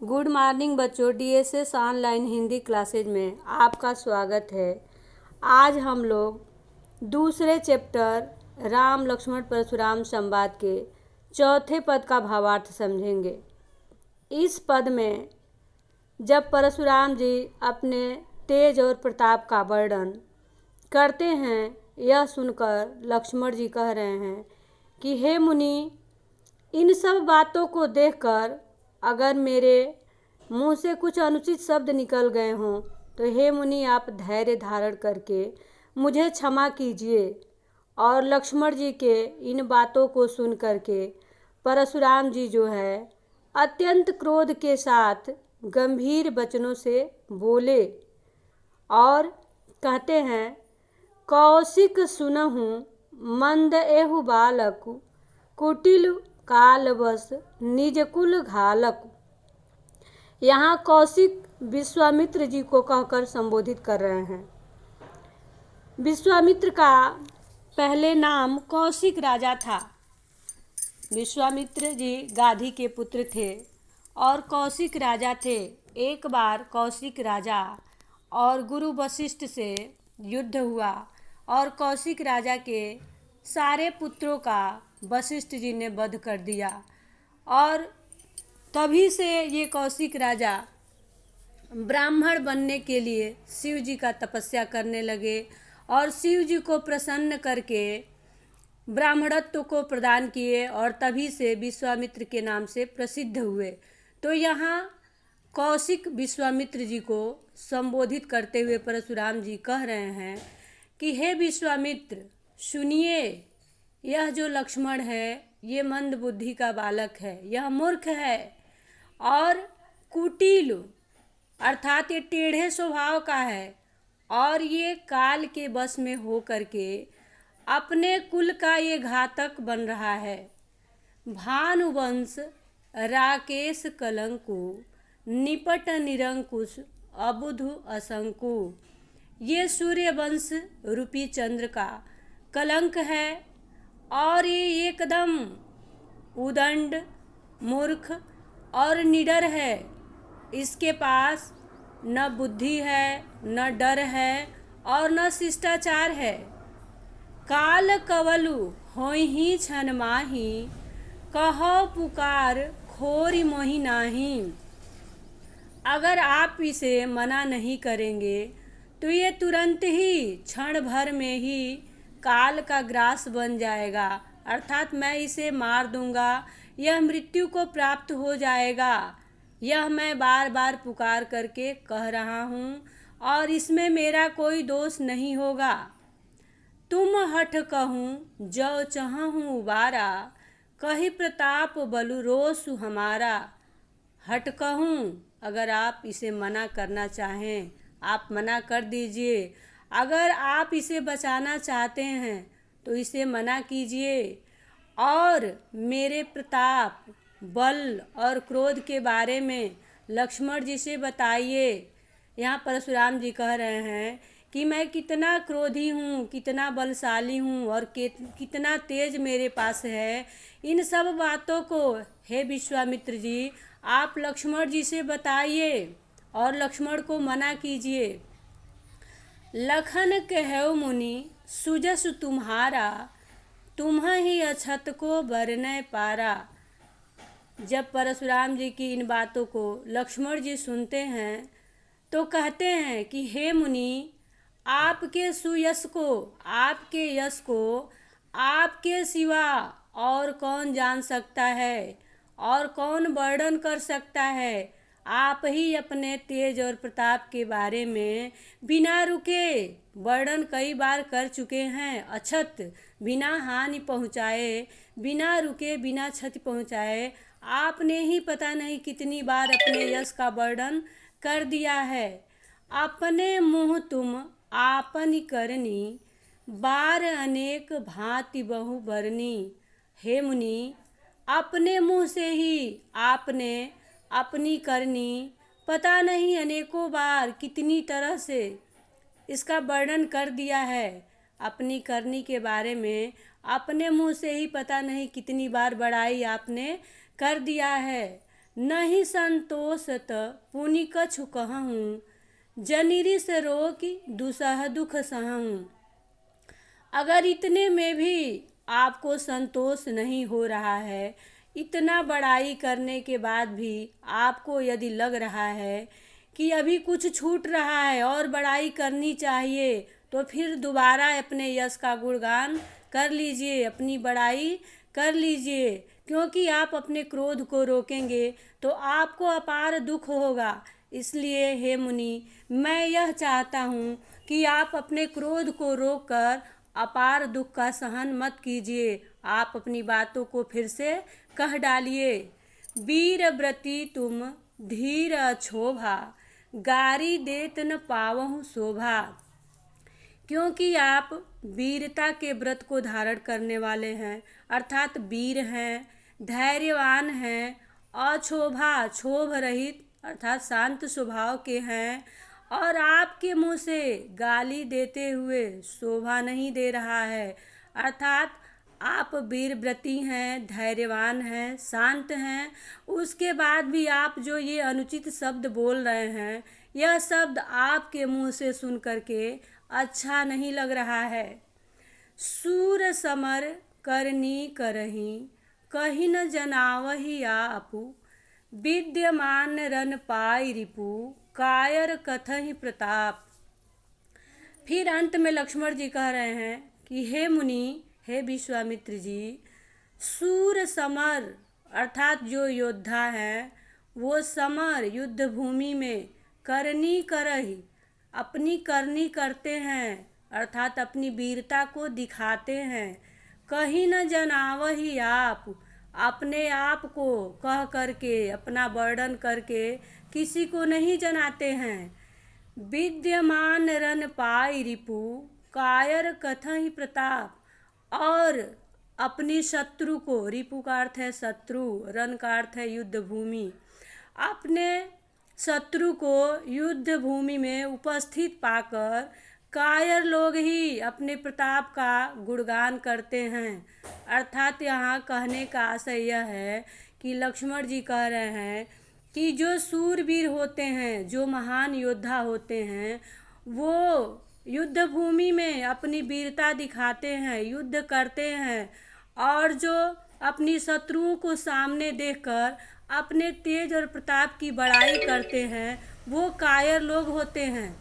Good morning बच्चों। DSS online Hindi classes में आपका स्वागत है। आज हम लोग दूसरे चैप्टर राम लक्ष्मण परशुराम संवाद के चौथे पद का भावार्थ समझेंगे। इस पद में जब परशुराम जी अपने तेज और प्रताप का वर्णन करते हैं, यह सुनकर लक्ष्मण जी कह रहे हैं कि हे मुनि, इन सब बातों को देखकर अगर मेरे मुंह से कुछ अनुचित शब्द निकल गए हों तो हे मुनि, आप धैर्य धारण करके मुझे क्षमा कीजिए। और लक्ष्मण जी के इन बातों को सुन करके परशुराम जी जो है अत्यंत क्रोध के साथ गंभीर वचनों से बोले और कहते हैं, कौशिक सुनहु मंद एहु बालक, कुटिल कालवश निज कुल घालक। यहाँ कौशिक विश्वामित्र जी को कहकर संबोधित कर रहे हैं। विश्वामित्र का पहले नाम कौशिक राजा था। विश्वामित्र जी गाधी के पुत्र थे और कौशिक राजा थे। एक बार कौशिक राजा और गुरु वशिष्ठ से युद्ध हुआ और कौशिक राजा के सारे पुत्रों का वशिष्ठ जी ने वध कर दिया और तभी से ये कौशिक राजा ब्राह्मण बनने के लिए शिव जी का तपस्या करने लगे और शिव जी को प्रसन्न करके ब्राह्मणत्व को प्रदान किए और तभी से विश्वामित्र के नाम से प्रसिद्ध हुए। तो यहाँ कौशिक विश्वामित्र जी को संबोधित करते हुए परशुराम जी कह रहे हैं कि हे विश्वामित्र, सुनिए, यह जो लक्ष्मण है ये मंद बुद्धि का बालक है, यह मूर्ख है और कुटिल अर्थात ये टेढ़े स्वभाव का है और ये काल के बस में हो करके अपने कुल का ये घातक बन रहा है। भानुवंश राकेश कलंकु, निपट निरंकुश अबुधु असंकु। ये सूर्यवंश रूपी चंद्र का कलंक है और ये एकदम उदंड, मूर्ख और निडर है। इसके पास न बुद्धि है, न डर है और न शिष्टाचार है। काल कवलु होहि छन माही, कहो पुकार खोरी मोहि नाही। अगर आप इसे मना नहीं करेंगे तो ये तुरंत ही क्षण भर में ही काल का ग्रास बन जाएगा, अर्थात मैं इसे मार दूंगा, यह मृत्यु को प्राप्त हो जाएगा। यह मैं बार बार पुकार करके कह रहा हूँ और इसमें मेरा कोई दोष नहीं होगा। तुम हठ कहूँ जो चहूँ उबारा, कही प्रताप बलु रोसु हमारा। हट कहूँ, अगर आप इसे मना करना चाहें आप मना कर दीजिए। अगर आप इसे बचाना चाहते हैं तो इसे मना कीजिए और मेरे प्रताप, बल और क्रोध के बारे में लक्ष्मण जी से बताइए। यहाँ परशुराम जी कह रहे हैं कि मैं कितना क्रोधी हूँ, कितना बलशाली हूँ और कितना तेज मेरे पास है। इन सब बातों को हे विश्वामित्र जी आप लक्ष्मण जी से बताइए और लक्ष्मण को मना कीजिए। लखन कहौ मुनि सुजस तुम्हारा, तुम्हि अछत को बरनय पारा। जब परशुराम जी की इन बातों को लक्ष्मण जी सुनते हैं तो कहते हैं कि हे मुनि, आपके सुयश को, आपके यश को आपके सिवा और कौन जान सकता है और कौन वर्णन कर सकता है। आप ही अपने तेज और प्रताप के बारे में बिना रुके वर्णन कई बार कर चुके हैं। अछत, बिना हानि पहुँचाए, बिना रुके, बिना क्षति पहुँचाए आपने ही पता नहीं कितनी बार अपने यश का वर्णन कर दिया है। अपने मुँह तुम आपन करनी, बार अनेक भांति बहु बरनी। हे मुनि, अपने मुँह से ही आपने अपनी करनी पता नहीं अनेकों बार कितनी तरह से इसका वर्णन कर दिया है। अपनी करनी के बारे में अपने मुँह से ही पता नहीं कितनी बार बड़ाई आपने कर दिया है। नहीं संतोषत पुनि कछु कहूँ, जनिरी से रोकी दुसह दुख सहूँ। अगर इतने में भी आपको संतोष नहीं हो रहा है, इतना बड़ाई करने के बाद भी आपको यदि लग रहा है कि अभी कुछ छूट रहा है और बड़ाई करनी चाहिए, तो फिर दोबारा अपने यश का गुणगान कर लीजिए, अपनी बड़ाई कर लीजिए। क्योंकि आप अपने क्रोध को रोकेंगे तो आपको अपार दुख होगा। इसलिए हे मुनि, मैं यह चाहता हूँ कि आप अपने क्रोध को रोककर अपार दुख का सहन मत कीजिए। आप अपनी बातों को फिर से कह डालिए। वीर व्रती तुम धीर अछोभा, गारी देत न पावहु शोभा। क्योंकि आप वीरता के व्रत को धारण करने वाले हैं, अर्थात वीर हैं, धैर्यवान हैं, अछोभा क्षोभ रहित अर्थात शांत स्वभाव के हैं, और आपके मुंह से गाली देते हुए शोभा नहीं दे रहा है। अर्थात आप वीरव्रती हैं, धैर्यवान हैं, शांत हैं, उसके बाद भी आप जो ये अनुचित शब्द बोल रहे हैं, यह शब्द आपके मुंह से सुन करके अच्छा नहीं लग रहा है। सूर समर करनी करही, कही न जनावही आपू, विद्यमान रन पाई रिपु, कायर कथहि प्रताप। फिर अंत में लक्ष्मण जी कह रहे हैं कि हे मुनि, हे विश्वामित्र जी, सूर समर अर्थात जो योद्धा हैं, वो समर युद्ध भूमि में करनी करही अपनी करनी करते हैं, अर्थात अपनी वीरता को दिखाते हैं। कहीं न जनावही आप, अपने आप को कह करके, अपना वर्णन करके किसी को नहीं जनाते हैं। विद्यमान रन पाई रिपु, कायर कथहि प्रताप। और अपनी शत्रु को, रिपु का अर्थ है शत्रु, रन का अर्थ है युद्ध भूमि, अपने शत्रु को युद्ध भूमि में उपस्थित पाकर कायर लोग ही अपने प्रताप का गुणगान करते हैं। अर्थात यहाँ कहने का आशय यह है कि लक्ष्मण जी कह रहे हैं कि जो सूरवीर होते हैं, जो महान योद्धा होते हैं, वो युद्ध भूमि में अपनी वीरता दिखाते हैं, युद्ध करते हैं, और जो अपनी शत्रुओं को सामने देखकर अपने तेज और प्रताप की बड़ाई करते हैं, वो कायर लोग होते हैं।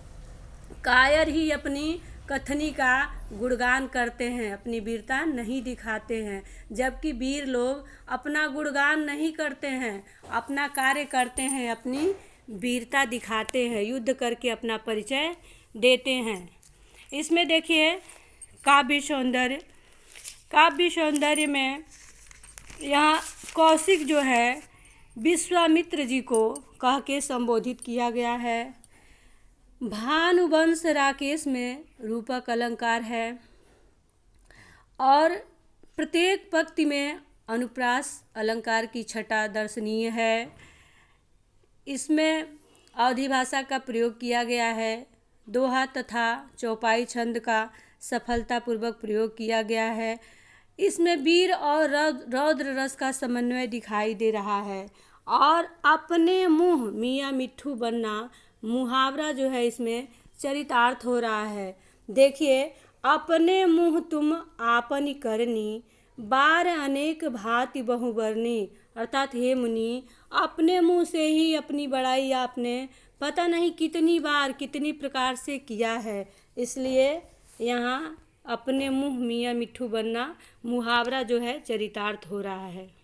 कायर ही अपनी कथनी का गुणगान करते हैं, अपनी वीरता नहीं दिखाते हैं। जबकि वीर लोग अपना गुणगान नहीं करते हैं, अपना कार्य करते हैं, अपनी वीरता दिखाते हैं, युद्ध करके अपना परिचय देते हैं। इसमें देखिए काव्य सौंदर्य में यहाँ कौशिक जो है विश्वामित्र जी को कह के संबोधित किया गया है। भानुवंश राकेश में रूपक अलंकार है और प्रत्येक पंक्ति में अनुप्रास अलंकार की छटा दर्शनीय है। इसमें अवधी भाषा का प्रयोग किया गया है। दोहा तथा चौपाई छंद का सफलतापूर्वक प्रयोग किया गया है। इसमें वीर और रौद्र रस का समन्वय दिखाई दे रहा है। और अपने मुँह मियाँ मिट्ठू बनना मुहावरा जो है इसमें चरितार्थ हो रहा है। देखिए, अपने मुँह तुम आपनी करनी, बार अनेक भांति बहुबरनी। अर्थात हे मुनि, अपने मुँह से ही अपनी बड़ाई आपने पता नहीं कितनी बार कितनी प्रकार से किया है। इसलिए यहाँ अपने मुँह मियाँ मिट्ठू बनना मुहावरा जो है चरितार्थ हो रहा है।